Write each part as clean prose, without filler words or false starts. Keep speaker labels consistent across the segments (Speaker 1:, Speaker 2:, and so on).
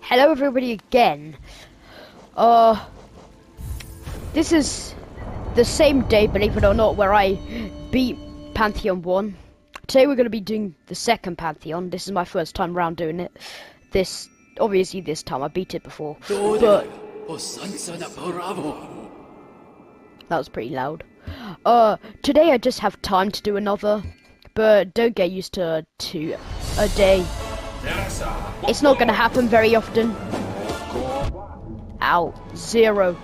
Speaker 1: Hello everybody again. This is the same day, believe it or not, where I beat Pantheon 1. Today we're going to be doing the second Pantheon. This is my first time around doing it. Obviously this time, I beat it before. But that was pretty loud. Today I just have time to do another, but don't get used to 2 a day. It's not gonna happen very often. Ow, 0.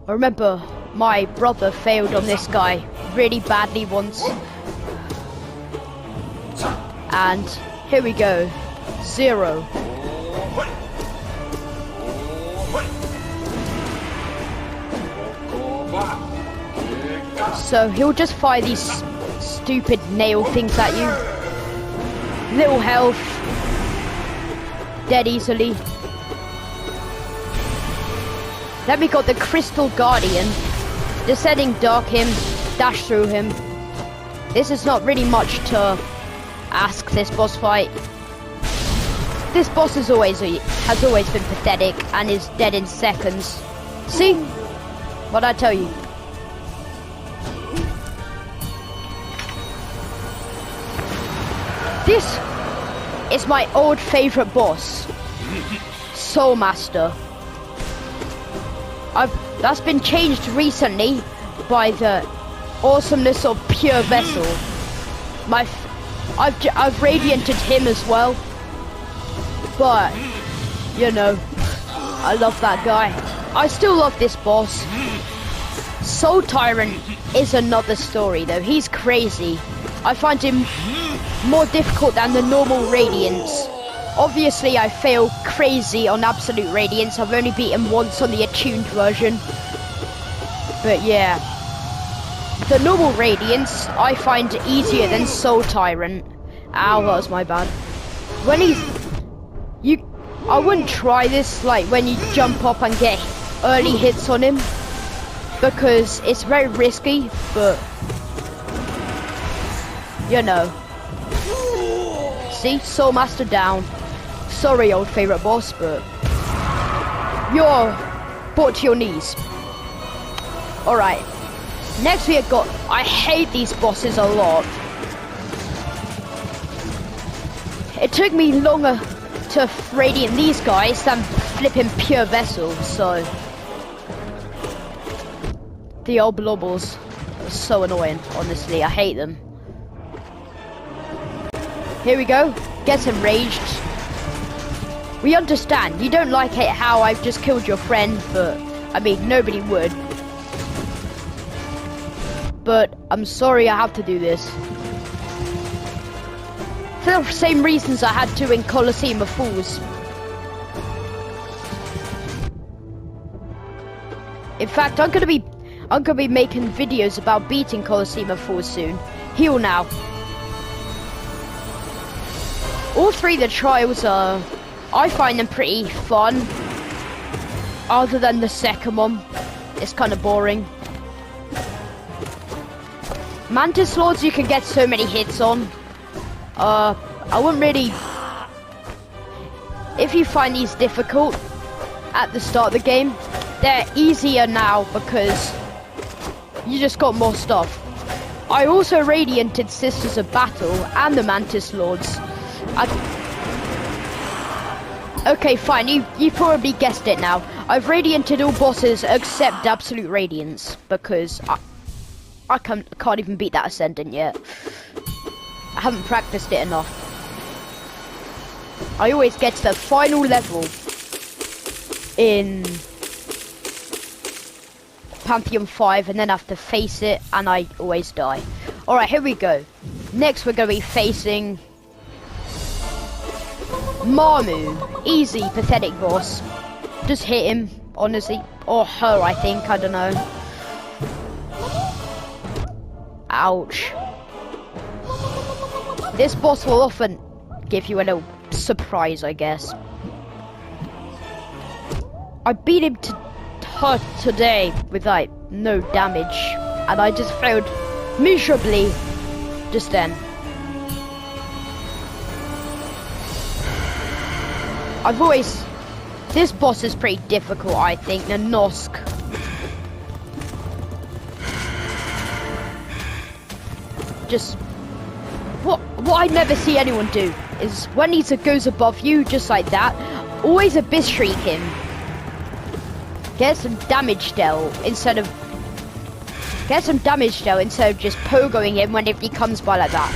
Speaker 1: I remember my brother failed on this guy really badly once. And here we go, 0. So he'll just fire these stupid nail things at you. Little health. Dead easily. Then we got the Crystal Guardian. Descending Dark him. Dash through him. This is not really much to ask this boss fight. This boss has always been pathetic and is dead in seconds. See? What'd I tell you? This is my old favorite boss, Soul Master. That's been changed recently by the awesomeness of Pure Vessel. I've radianted him as well, but you know, I love that guy. I still love this boss. Soul Tyrant is another story though. He's crazy. I find him more difficult than the normal Radiance. Obviously I fail crazy on Absolute Radiance. I've only beaten once on the attuned version. But yeah. The normal Radiance I find easier than Soul Tyrant. Ow, that was my bad. I wouldn't try this like when you jump up and get early hits on him, because it's very risky, but you know. See, Soul Master down. Sorry, old favorite boss, but you're brought to your knees. Alright. Next we have got, I hate these bosses a lot. It took me longer to radiant these guys than flipping Pure Vessel, so the old blobbles are so annoying, honestly, I hate them. Here we go, gets enraged. We understand, you don't like it how I've just killed your friend, but I mean, nobody would. But I'm sorry I have to do this. For the same reasons I had to in Colosseum of Fools. In fact, I'm gonna be making videos about beating Colosseum of Fools soon. Heal now. All 3 of the trials I find them pretty fun. Other than the second one, it's kind of boring. Mantis Lords you can get so many hits on. I wouldn't really... If you find these difficult at the start of the game, they're easier now because you just got more stuff. I also radianted Sisters of Battle and the Mantis Lords. Okay, fine, you probably guessed it now. I've radianted all bosses except Absolute Radiance because I can't even beat that Ascendant yet. I haven't practiced it enough. I always get to the final level in Pantheon 5 and then have to face it, and I always die. Alright, here we go. Next we're going to be facing Marmu. Easy, pathetic boss. Just hit him, honestly. Or her, I think, I don't know. Ouch. This boss will often give you a little surprise, I guess. I beat him to her today with like no damage, and I just failed miserably just then. This boss is pretty difficult, I think, the Nosk. Just, what I never see anyone do is when he goes above you, just like that, always Abyss Shriek him. Get some damage dealt instead of just pogoing him whenever he comes by like that.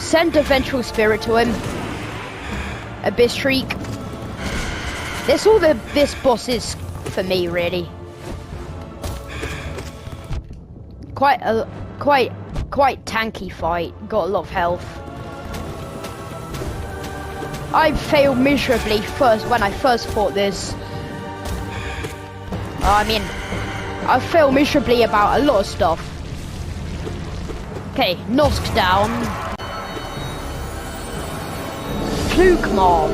Speaker 1: Send a Vengeful Spirit to him. Abyss Shriek. That's all this boss is for me, really. Quite tanky fight. Got a lot of health. I failed miserably when I first fought this. I mean, I failed miserably about a lot of stuff. Okay, Nosk down. Fluke Mob.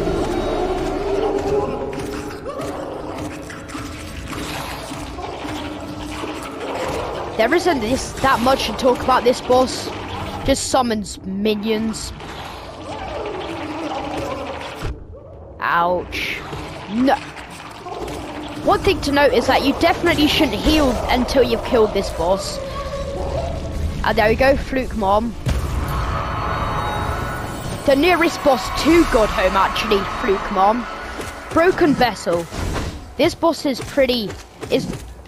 Speaker 1: There isn't that much to talk about this boss. Just summons minions. Ouch. No. One thing to note is that you definitely shouldn't heal until you've killed this boss. And there we go, Fluke Mom. The nearest boss to Godhome, actually, Fluke Mom. Broken Vessel. This boss is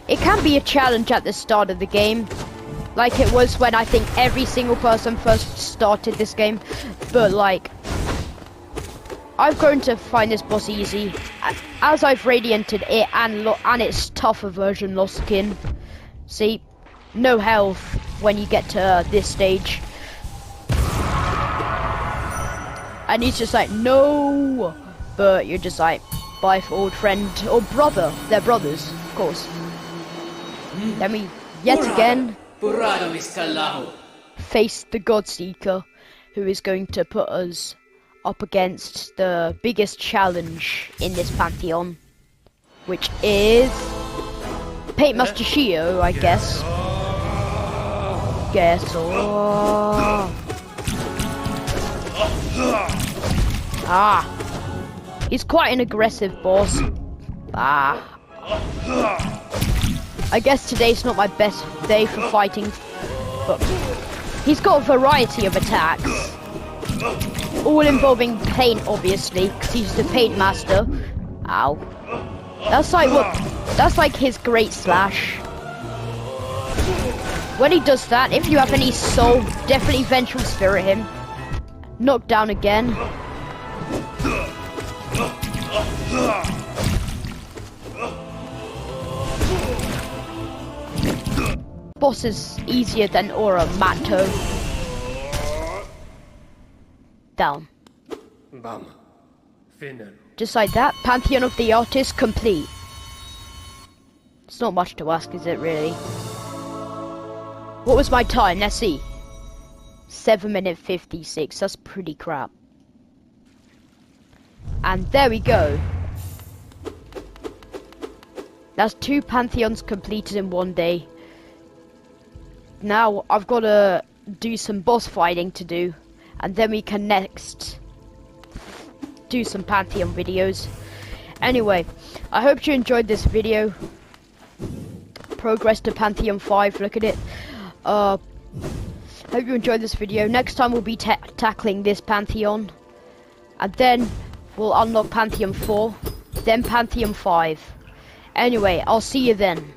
Speaker 1: it can be a challenge at the start of the game, like it was when I think every single person first started this game, but like, I've grown to find this boss easy, as I've radianted it and its tougher version, Lost Skin. See, no health when you get to this stage. And he's just like, no, but you're just like, bye for old friend or brother, they're brothers, of course. Then we, yet again, face the Godseeker, who is going to put us up against the biggest challenge in this Pantheon, which is Paintmaster Shio, I guess. He's quite an aggressive boss. I guess today's not my best day for fighting, but he's got a variety of attacks, all involving paint, obviously, because he's the paint master. Ow. That's like his great slash. When he does that, if you have any soul, definitely Vengeful Spirit him. Knock down again. Boss is easier than Aura Mato. Down. Just like that, Pantheon of the Artist complete. It's not much to ask, is it really? What was my time? Let's see. 7 minutes 56. That's pretty crap. And there we go. That's 2 Pantheons completed in one day. Now I've got to do some boss fighting to do, and then we can next do some Pantheon videos. Anyway, I hope you enjoyed this video. Progress to Pantheon 5, look at it. Hope you enjoyed this video. Next time we'll be tackling this Pantheon, and then we'll unlock Pantheon 4, then Pantheon 5. Anyway, I'll see you then.